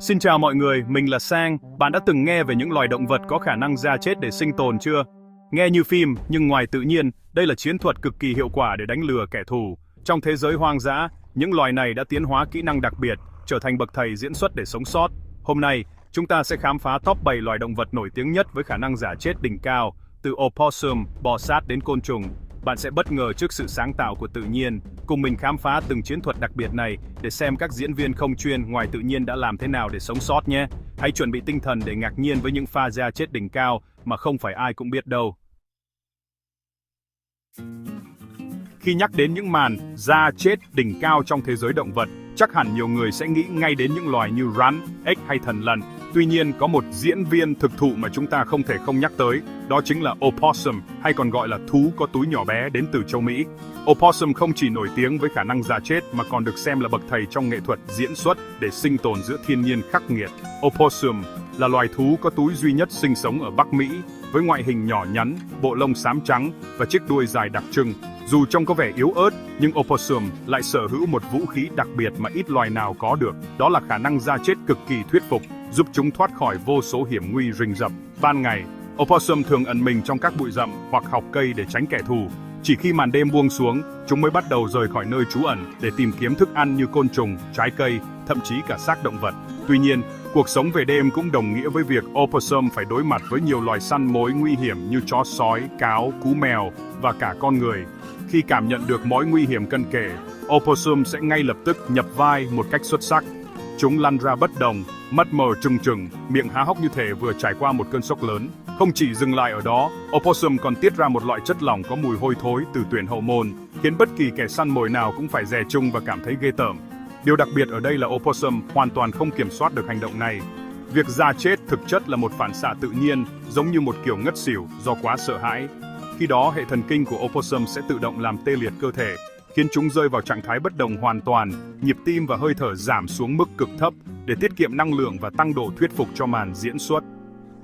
Xin chào mọi người, mình là Sang. Bạn đã từng nghe về những loài động vật có khả năng da chết để sinh tồn chưa? Nghe như phim, nhưng ngoài tự nhiên, đây là chiến thuật cực kỳ hiệu quả để đánh lừa kẻ thù. Trong thế giới hoang dã, những loài này đã tiến hóa kỹ năng đặc biệt, trở thành bậc thầy diễn xuất để sống sót. Hôm nay, chúng ta sẽ khám phá top 7 loài động vật nổi tiếng nhất với khả năng giả chết đỉnh cao, từ opossum, bò sát đến côn trùng. Bạn sẽ bất ngờ trước sự sáng tạo của tự nhiên. Cùng mình khám phá từng chiến thuật đặc biệt này để xem các diễn viên không chuyên ngoài tự nhiên đã làm thế nào để sống sót nhé. Hãy chuẩn bị tinh thần để ngạc nhiên với những pha da chết đỉnh cao mà không phải ai cũng biết đâu. Khi nhắc đến những màn da chết đỉnh cao trong thế giới động vật, chắc hẳn nhiều người sẽ nghĩ ngay đến những loài như rắn, ếch hay thần lằn. Tuy nhiên, có một diễn viên thực thụ mà chúng ta không thể không nhắc tới, đó chính là opossum, hay còn gọi là thú có túi nhỏ bé đến từ châu Mỹ. Opossum không chỉ nổi tiếng với khả năng da chết mà còn được xem là bậc thầy trong nghệ thuật diễn xuất để sinh tồn giữa thiên nhiên khắc nghiệt. Opossum là loài thú có túi duy nhất sinh sống ở Bắc Mỹ, với ngoại hình nhỏ nhắn, bộ lông xám trắng và chiếc đuôi dài đặc trưng. Dù trông có vẻ yếu ớt, nhưng opossum lại sở hữu một vũ khí đặc biệt mà ít loài nào có được. Đó là khả năng da chết cực kỳ thuyết phục, giúp chúng thoát khỏi vô số hiểm nguy rình rập. Ban ngày, opossum thường ẩn mình trong các bụi rậm hoặc hộc cây để tránh kẻ thù. Chỉ khi màn đêm buông xuống, chúng mới bắt đầu rời khỏi nơi trú ẩn để tìm kiếm thức ăn như côn trùng, trái cây, thậm chí cả xác động vật. Tuy nhiên, cuộc sống về đêm cũng đồng nghĩa với việc opossum phải đối mặt với nhiều loài săn mồi nguy hiểm như chó sói, cáo, cú mèo và cả con người. Khi cảm nhận được mối nguy hiểm cận kề, opossum sẽ ngay lập tức nhập vai một cách xuất sắc. Chúng lăn ra bất động, mắt mở trừng trừng, miệng há hốc như thể vừa trải qua một cơn sốc lớn. Không chỉ dừng lại ở đó, opossum còn tiết ra một loại chất lỏng có mùi hôi thối từ tuyển hậu môn, khiến bất kỳ kẻ săn mồi nào cũng phải dè chừng và cảm thấy ghê tởm. Điều đặc biệt ở đây là opossum hoàn toàn không kiểm soát được hành động này. Việc da chết thực chất là một phản xạ tự nhiên, giống như một kiểu ngất xỉu do quá sợ hãi. Khi đó, hệ thần kinh của opossum sẽ tự động làm tê liệt cơ thể, khiến chúng rơi vào trạng thái bất động hoàn toàn, nhịp tim và hơi thở giảm xuống mức cực thấp để tiết kiệm năng lượng và tăng độ thuyết phục cho màn diễn xuất.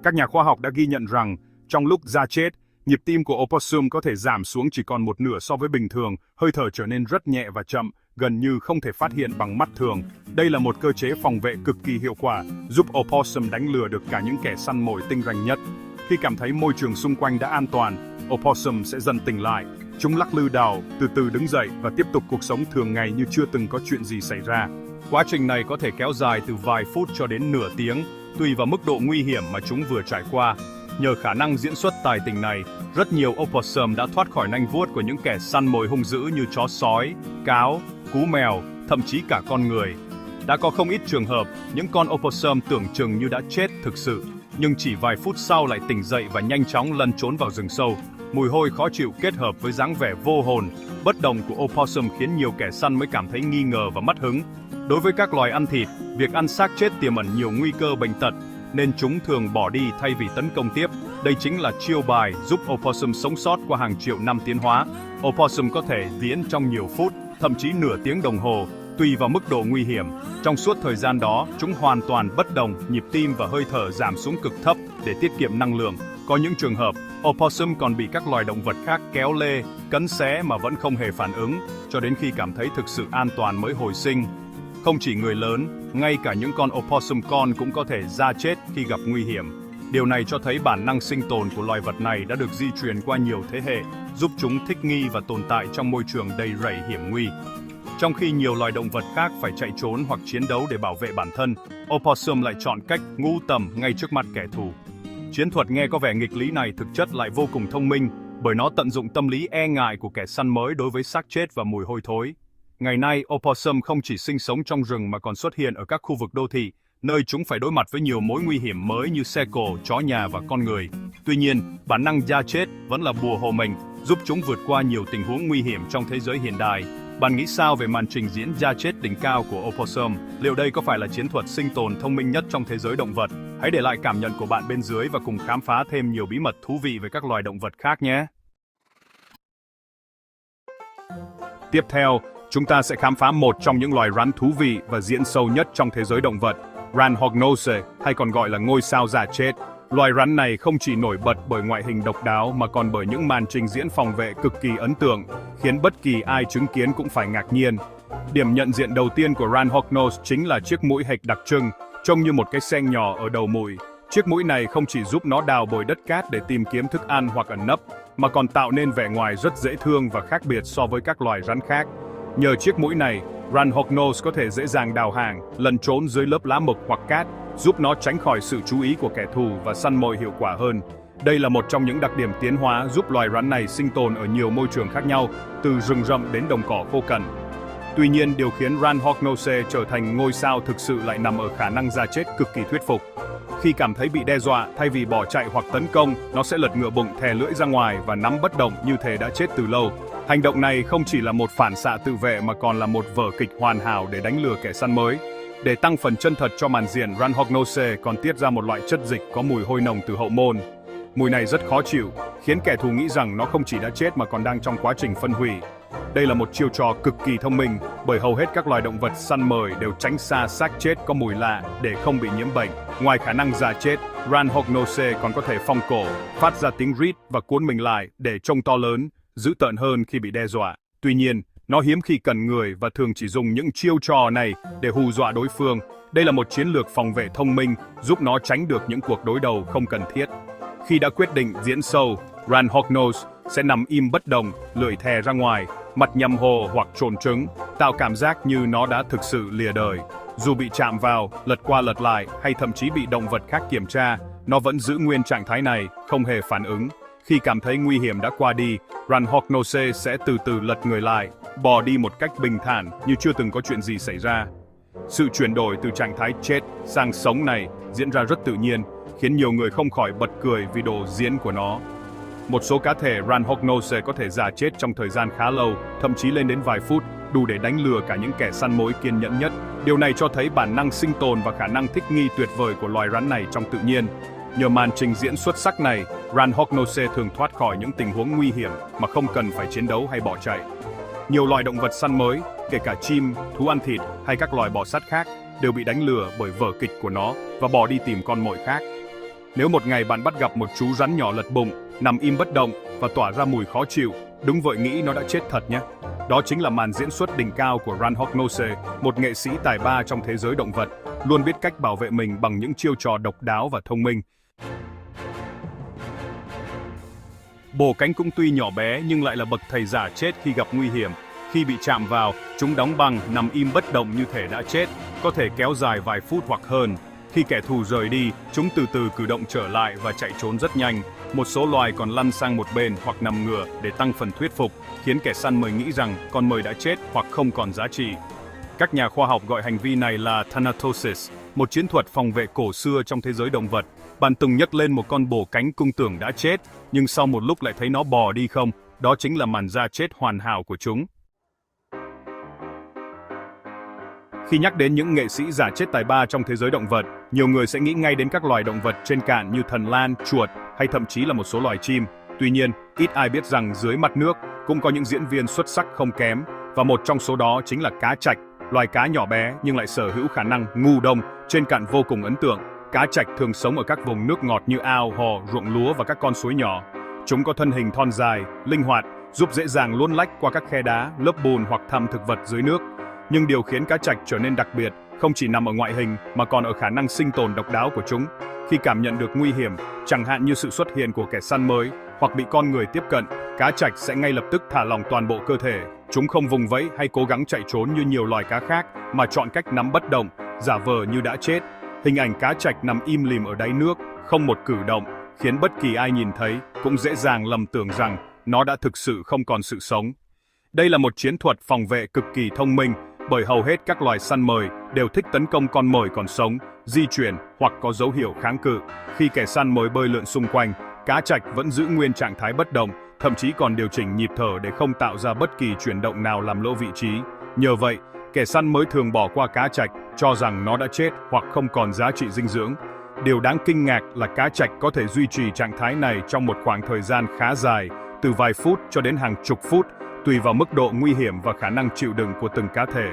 Các nhà khoa học đã ghi nhận rằng, trong lúc da chết, nhịp tim của opossum có thể giảm xuống chỉ còn một nửa so với bình thường, hơi thở trở nên rất nhẹ và chậm, gần như không thể phát hiện bằng mắt thường. Đây là một cơ chế phòng vệ cực kỳ hiệu quả, giúp opossum đánh lừa được cả những kẻ săn mồi tinh ranh nhất. Khi cảm thấy môi trường xung quanh đã an toàn, opossum sẽ dần tỉnh lại. Chúng lắc lư đầu, từ từ đứng dậy và tiếp tục cuộc sống thường ngày như chưa từng có chuyện gì xảy ra. Quá trình này có thể kéo dài từ vài phút cho đến nửa tiếng, tùy vào mức độ nguy hiểm mà chúng vừa trải qua. Nhờ khả năng diễn xuất tài tình này, rất nhiều opossum đã thoát khỏi nanh vuốt của những kẻ săn mồi hung dữ như chó sói, cáo, cú mèo, thậm chí cả con người. Đã có không ít trường hợp, những con opossum tưởng chừng như đã chết thực sự, nhưng chỉ vài phút sau lại tỉnh dậy và nhanh chóng lẩn trốn vào rừng sâu. Mùi hôi khó chịu kết hợp với dáng vẻ vô hồn, bất động của opossum khiến nhiều kẻ săn mới cảm thấy nghi ngờ và mất hứng. Đối với các loài ăn thịt, việc ăn xác chết tiềm ẩn nhiều nguy cơ bệnh tật, nên chúng thường bỏ đi thay vì tấn công tiếp. Đây chính là chiêu bài giúp opossum sống sót qua hàng triệu năm tiến hóa. Opossum có thể diễn trong nhiều phút, thậm chí nửa tiếng đồng hồ, tùy vào mức độ nguy hiểm. Trong suốt thời gian đó, chúng hoàn toàn bất động, nhịp tim và hơi thở giảm xuống cực thấp để tiết kiệm năng lượng. Có những trường hợp, opossum còn bị các loài động vật khác kéo lê, cắn xé mà vẫn không hề phản ứng, cho đến khi cảm thấy thực sự an toàn mới hồi sinh. Không chỉ người lớn, ngay cả những con opossum con cũng có thể da chết khi gặp nguy hiểm. Điều này cho thấy bản năng sinh tồn của loài vật này đã được di truyền qua nhiều thế hệ, giúp chúng thích nghi và tồn tại trong môi trường đầy rẫy hiểm nguy. Trong khi nhiều loài động vật khác phải chạy trốn hoặc chiến đấu để bảo vệ bản thân, opossum lại chọn cách ngủ tầm ngay trước mặt kẻ thù. Chiến thuật nghe có vẻ nghịch lý này thực chất lại vô cùng thông minh, bởi nó tận dụng tâm lý e ngại của kẻ săn mới đối với xác chết và mùi hôi thối. Ngày nay, opossum không chỉ sinh sống trong rừng mà còn xuất hiện ở các khu vực đô thị, nơi chúng phải đối mặt với nhiều mối nguy hiểm mới như xe cộ, chó nhà và con người. Tuy nhiên, bản năng da chết vẫn là bùa hộ mệnh, giúp chúng vượt qua nhiều tình huống nguy hiểm trong thế giới hiện đại. Bạn nghĩ sao về màn trình diễn da chết đỉnh cao của opossum? Liệu đây có phải là chiến thuật sinh tồn thông minh nhất trong thế giới động vật? Hãy để lại cảm nhận của bạn bên dưới và cùng khám phá thêm nhiều bí mật thú vị về các loài động vật khác nhé! Tiếp theo, chúng ta sẽ khám phá một trong những loài rắn thú vị và diễn sâu nhất trong thế giới động vật, Ranohognose, hay còn gọi là ngôi sao da chết. Loài rắn này không chỉ nổi bật bởi ngoại hình độc đáo mà còn bởi những màn trình diễn phòng vệ cực kỳ ấn tượng, khiến bất kỳ ai chứng kiến cũng phải ngạc nhiên. Điểm nhận diện đầu tiên của Ran Hognose chính là chiếc mũi hệch đặc trưng, trông như một cái xeng nhỏ ở đầu mũi. Chiếc mũi này không chỉ giúp nó đào bới đất cát để tìm kiếm thức ăn hoặc ẩn nấp, mà còn tạo nên vẻ ngoài rất dễ thương và khác biệt so với các loài rắn khác. Nhờ chiếc mũi này, Ran Hognose có thể dễ dàng đào hang, lẩn trốn dưới lớp lá mục hoặc cát, giúp nó tránh khỏi sự chú ý của kẻ thù và săn mồi hiệu quả hơn. Đây là một trong những đặc điểm tiến hóa giúp loài rắn này sinh tồn ở nhiều môi trường khác nhau, từ rừng rậm đến đồng cỏ khô cằn. Tuy nhiên, điều khiến Ran Hognose trở thành ngôi sao thực sự lại nằm ở khả năng ra chết cực kỳ thuyết phục. Khi cảm thấy bị đe dọa, thay vì bỏ chạy hoặc tấn công, nó sẽ lật ngửa bụng thè lưỡi ra ngoài và nắm bất động như thể đã chết từ lâu. Hành động này không chỉ là một phản xạ tự vệ mà còn là một vở kịch hoàn hảo để đánh lừa kẻ săn mới. Để tăng phần chân thật cho màn diện, Ran Hognose còn tiết ra một loại chất dịch có mùi hôi nồng từ hậu môn. Mùi này rất khó chịu, khiến kẻ thù nghĩ rằng nó không chỉ đã chết mà còn đang trong quá trình phân hủy. Đây là một chiêu trò cực kỳ thông minh, bởi hầu hết các loài động vật săn mồi đều tránh xa xác chết có mùi lạ để không bị nhiễm bệnh. Ngoài khả năng già chết, Ran Hognose còn có thể phong cổ, phát ra tiếng rít và cuốn mình lại để trông to lớn, dữ tợn hơn khi bị đe dọa. Tuy nhiên, nó hiếm khi cần người và thường chỉ dùng những chiêu trò này để hù dọa đối phương. Đây là một chiến lược phòng vệ thông minh, giúp nó tránh được những cuộc đối đầu không cần thiết. Khi đã quyết định diễn show, Ran Hognose sẽ nằm im bất động, lưỡi thè ra ngoài, mặt nhằm hồ hoặc trồn trứng, tạo cảm giác như nó đã thực sự lìa đời. Dù bị chạm vào, lật qua lật lại hay thậm chí bị động vật khác kiểm tra, nó vẫn giữ nguyên trạng thái này, không hề phản ứng. Khi cảm thấy nguy hiểm đã qua đi, Ran Hognose sẽ từ từ lật người lại, bò đi một cách bình thản như chưa từng có chuyện gì xảy ra. Sự chuyển đổi từ trạng thái chết sang sống này diễn ra rất tự nhiên, khiến nhiều người không khỏi bật cười vì độ diễn của nó. Một số cá thể Ran Hognose có thể già chết trong thời gian khá lâu, thậm chí lên đến vài phút, đủ để đánh lừa cả những kẻ săn mồi kiên nhẫn nhất. Điều này cho thấy bản năng sinh tồn và khả năng thích nghi tuyệt vời của loài rắn này trong tự nhiên. Nhờ màn trình diễn xuất sắc này, Ran Hognose thường thoát khỏi những tình huống nguy hiểm mà không cần phải chiến đấu hay bỏ chạy. Nhiều loài động vật săn mới, kể cả chim, thú ăn thịt hay các loài bò sát khác, đều bị đánh lừa bởi vở kịch của nó và bỏ đi tìm con mồi khác. Nếu một ngày bạn bắt gặp một chú rắn nhỏ lật bụng, nằm im bất động và tỏa ra mùi khó chịu, đừng vội nghĩ nó đã chết thật nhé. Đó chính là màn diễn xuất đỉnh cao của Ran Hognose, một nghệ sĩ tài ba trong thế giới động vật, luôn biết cách bảo vệ mình bằng những chiêu trò độc đáo và thông minh. Bồ cánh cũng tuy nhỏ bé nhưng lại là bậc thầy giả chết khi gặp nguy hiểm. Khi bị chạm vào, chúng đóng băng, nằm im bất động như thể đã chết, có thể kéo dài vài phút hoặc hơn. Khi kẻ thù rời đi, chúng từ từ cử động trở lại và chạy trốn rất nhanh. Một số loài còn lăn sang một bên hoặc nằm ngửa để tăng phần thuyết phục, khiến kẻ săn mồi nghĩ rằng con mồi đã chết hoặc không còn giá trị. Các nhà khoa học gọi hành vi này là Thanatosis, một chiến thuật phòng vệ cổ xưa trong thế giới động vật. Bạn từng nhấc lên một con bồ cánh cung tưởng đã chết, nhưng sau một lúc lại thấy nó bò đi không? Đó chính là màn ra chết hoàn hảo của chúng. Khi nhắc đến những nghệ sĩ giả chết tài ba trong thế giới động vật, nhiều người sẽ nghĩ ngay đến các loài động vật trên cạn như thần lan, chuột hay thậm chí là một số loài chim. Tuy nhiên, ít ai biết rằng dưới mặt nước cũng có những diễn viên xuất sắc không kém, và một trong số đó chính là cá trạch, loài cá nhỏ bé nhưng lại sở hữu khả năng ngủ đông trên cạn vô cùng ấn tượng. Cá trạch thường sống ở các vùng nước ngọt như ao, hồ, ruộng lúa và các con suối nhỏ. Chúng có thân hình thon dài, linh hoạt, giúp dễ dàng luồn lách qua các khe đá, lớp bùn hoặc thẳm thực vật dưới nước. Nhưng điều khiến cá trạch trở nên đặc biệt không chỉ nằm ở ngoại hình mà còn ở khả năng sinh tồn độc đáo của chúng. Khi cảm nhận được nguy hiểm, chẳng hạn như sự xuất hiện của kẻ săn mới hoặc bị con người tiếp cận, cá trạch sẽ ngay lập tức thả lỏng toàn bộ cơ thể. Chúng không vùng vẫy hay cố gắng chạy trốn như nhiều loài cá khác, mà chọn cách nằm bất động, giả vờ như đã chết. Hình ảnh cá trạch nằm im lìm ở đáy nước, không một cử động, khiến bất kỳ ai nhìn thấy cũng dễ dàng lầm tưởng rằng nó đã thực sự không còn sự sống. Đây là một chiến thuật phòng vệ cực kỳ thông minh, bởi hầu hết các loài săn mồi đều thích tấn công con mồi còn sống, di chuyển hoặc có dấu hiệu kháng cự. Khi kẻ săn mồi bơi lượn xung quanh, cá trạch vẫn giữ nguyên trạng thái bất động, thậm chí còn điều chỉnh nhịp thở để không tạo ra bất kỳ chuyển động nào làm lỡ vị trí. Nhờ vậy, kẻ săn mới thường bỏ qua cá trạch, cho rằng nó đã chết hoặc không còn giá trị dinh dưỡng. Điều đáng kinh ngạc là cá trạch có thể duy trì trạng thái này trong một khoảng thời gian khá dài, từ vài phút cho đến hàng chục phút, tùy vào mức độ nguy hiểm và khả năng chịu đựng của từng cá thể.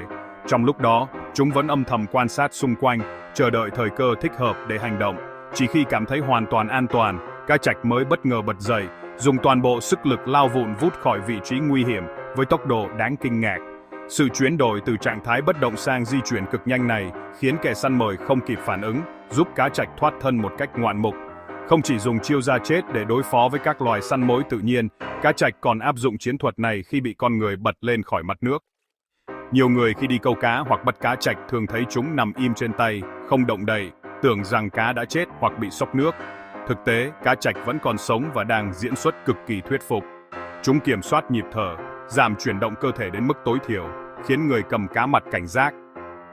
Trong lúc đó, chúng vẫn âm thầm quan sát xung quanh, chờ đợi thời cơ thích hợp để hành động. Chỉ khi cảm thấy hoàn toàn an toàn, cá trạch mới bất ngờ bật dậy, dùng toàn bộ sức lực lao vụn vút khỏi vị trí nguy hiểm với tốc độ đáng kinh ngạc. Sự chuyển đổi từ trạng thái bất động sang di chuyển cực nhanh này khiến kẻ săn mồi không kịp phản ứng, giúp cá trạch thoát thân một cách ngoạn mục. Không chỉ dùng chiêu ra chết để đối phó với các loài săn mồi tự nhiên, cá trạch còn áp dụng chiến thuật này khi bị con người bật lên khỏi mặt nước. Nhiều người khi đi câu cá hoặc bắt cá trạch thường thấy chúng nằm im trên tay, không động đậy, tưởng rằng cá đã chết hoặc bị sốc nước. Thực tế, cá trạch vẫn còn sống và đang diễn xuất cực kỳ thuyết phục. Chúng kiểm soát nhịp thở, giảm chuyển động cơ thể đến mức tối thiểu, khiến người cầm cá mặt cảnh giác.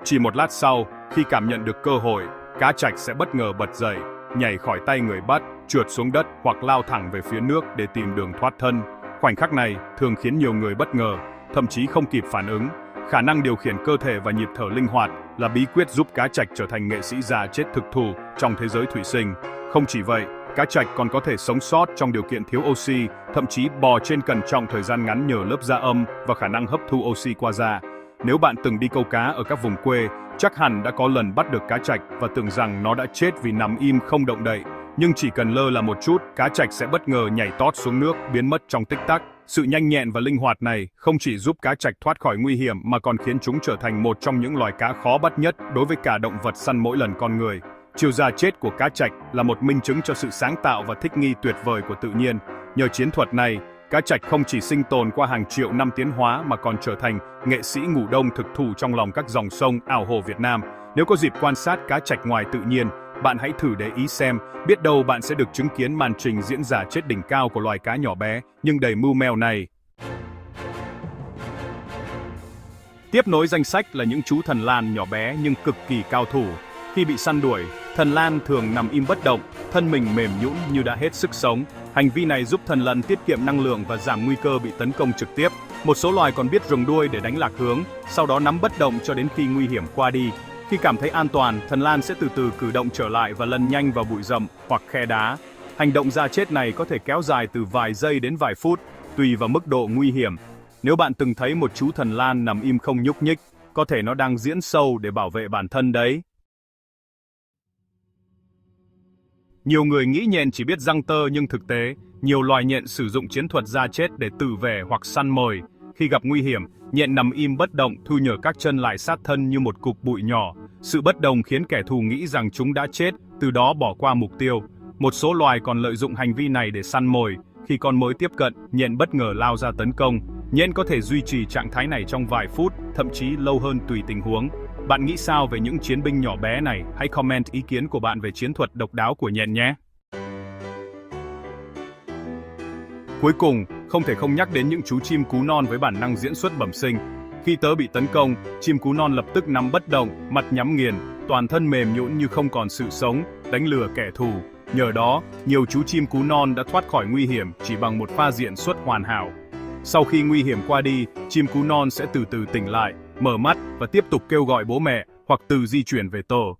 Chỉ một lát sau, khi cảm nhận được cơ hội, cá trạch sẽ bất ngờ bật dậy, nhảy khỏi tay người bắt, trượt xuống đất hoặc lao thẳng về phía nước để tìm đường thoát thân. Khoảnh khắc này thường khiến nhiều người bất ngờ, thậm chí không kịp phản ứng. Khả năng điều khiển cơ thể và nhịp thở linh hoạt là bí quyết giúp cá trạch trở thành nghệ sĩ già chết thực thụ trong thế giới thủy sinh. Không chỉ vậy, cá trạch còn có thể sống sót trong điều kiện thiếu oxy, thậm chí bò trên cần trong thời gian ngắn nhờ lớp da âm và khả năng hấp thu oxy qua da. Nếu bạn từng đi câu cá ở các vùng quê, chắc hẳn đã có lần bắt được cá trạch và tưởng rằng nó đã chết vì nằm im không động đậy. Nhưng chỉ cần lơ là một chút, cá trạch sẽ bất ngờ nhảy tót xuống nước, biến mất trong tích tắc. Sự nhanh nhẹn và linh hoạt này không chỉ giúp cá trạch thoát khỏi nguy hiểm mà còn khiến chúng trở thành một trong những loài cá khó bắt nhất đối với cả động vật săn mỗi lần con người. Chiều ra chết của cá trạch là một minh chứng cho sự sáng tạo và thích nghi tuyệt vời của tự nhiên. Nhờ chiến thuật này, cá trạch không chỉ sinh tồn qua hàng triệu năm tiến hóa mà còn trở thành nghệ sĩ ngủ đông thực thụ trong lòng các dòng sông, ao hồ Việt Nam. Nếu có dịp quan sát cá trạch ngoài tự nhiên, bạn hãy thử để ý xem, biết đâu bạn sẽ được chứng kiến màn trình diễn giả chết đỉnh cao của loài cá nhỏ bé nhưng đầy mưu mèo này. Tiếp nối danh sách là những chú thần lan nhỏ bé nhưng cực kỳ cao thủ. Khi bị săn đuổi, thần lan thường nằm im bất động, thân mình mềm nhũn như đã hết sức sống. Hành vi này giúp thần lằn tiết kiệm năng lượng và giảm nguy cơ bị tấn công trực tiếp. Một số loài còn biết rùng đuôi để đánh lạc hướng, sau đó nắm bất động cho đến khi nguy hiểm qua đi. Khi cảm thấy an toàn, thần lan sẽ từ từ cử động trở lại và lăn nhanh vào bụi rậm hoặc khe đá. Hành động ra chết này có thể kéo dài từ vài giây đến vài phút, tùy vào mức độ nguy hiểm. Nếu bạn từng thấy một chú thần lan nằm im không nhúc nhích, có thể nó đang diễn show để bảo vệ bản thân đấy. Nhiều người nghĩ nhện chỉ biết giăng tơ nhưng thực tế, nhiều loài nhện sử dụng chiến thuật ra chết để tự vệ hoặc săn mồi. Khi gặp nguy hiểm, nhện nằm im bất động, thu nhờ các chân lại sát thân như một cục bụi nhỏ. Sự bất đồng khiến kẻ thù nghĩ rằng chúng đã chết, từ đó bỏ qua mục tiêu. Một số loài còn lợi dụng hành vi này để săn mồi. Khi con mồi tiếp cận, nhện bất ngờ lao ra tấn công. Nhện có thể duy trì trạng thái này trong vài phút, thậm chí lâu hơn tùy tình huống. Bạn nghĩ sao về những chiến binh nhỏ bé này? Hãy comment ý kiến của bạn về chiến thuật độc đáo của nhện nhé! Cuối cùng, không thể không nhắc đến những chú chim cú non với bản năng diễn xuất bẩm sinh. Khi tớ bị tấn công, chim cú non lập tức nằm bất động, mặt nhắm nghiền, toàn thân mềm nhũn như không còn sự sống, đánh lừa kẻ thù. Nhờ đó, nhiều chú chim cú non đã thoát khỏi nguy hiểm chỉ bằng một pha diễn xuất hoàn hảo. Sau khi nguy hiểm qua đi, chim cú non sẽ từ từ tỉnh lại, mở mắt và tiếp tục kêu gọi bố mẹ hoặc từ di chuyển về tổ.